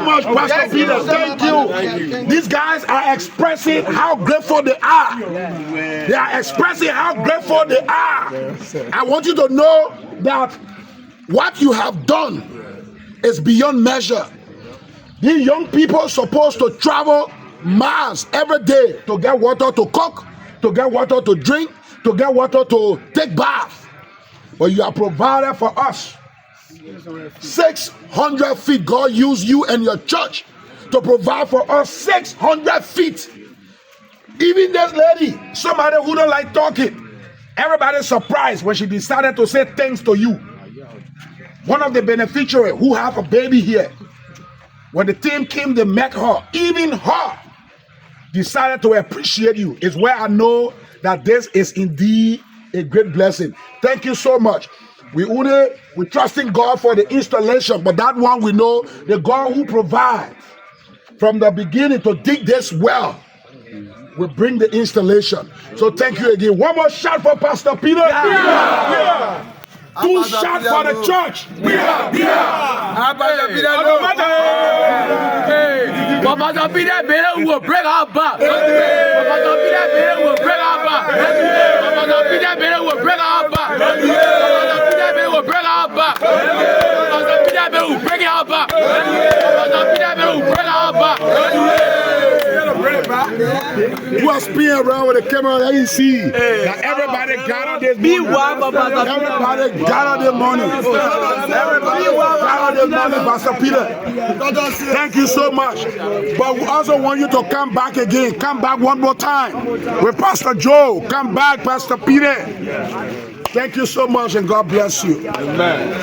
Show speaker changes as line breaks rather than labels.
much, Pastor Peter. Thank you. These guys are expressing how grateful they are. They are expressing how grateful they are. I want you to know that what you have done is beyond measure. These young people are supposed to travel miles every day to get water to cook, to get water to drink, to get water to take bath. But you have provided for us 600 feet. God used you and your church to provide for us 600 feet. Even this lady, somebody who don't like talking, everybody's surprised when she decided to say thanks to you. One of the beneficiaries who have a baby here, when the team came, they met her. Even her decided to appreciate you. Is where I know that this is indeed a great blessing. Thank you so much. We're trusting God for the installation, but that one we know the God who provides from the beginning to dig this well will bring the installation. So thank you again. One more shout for Pastor Peter. Yeah. Two shots for the church. Pastor
Peter will bring our back. Pastor Peter will bring our back. Pastor Peter will bring our back. Pastor Peter will bring our back. Pastor Peter will bring our back. Pastor Peter will bring our back.
You are spinning around with the camera. Let you see that everybody gather this money. Everybody gather the money. Everybody gather the money, Pastor Peter. Thank you so much. But we also want you to come back again. Come back one more time with Pastor Joe. Come back, Pastor Peter. Thank you so much, and God bless you. Amen.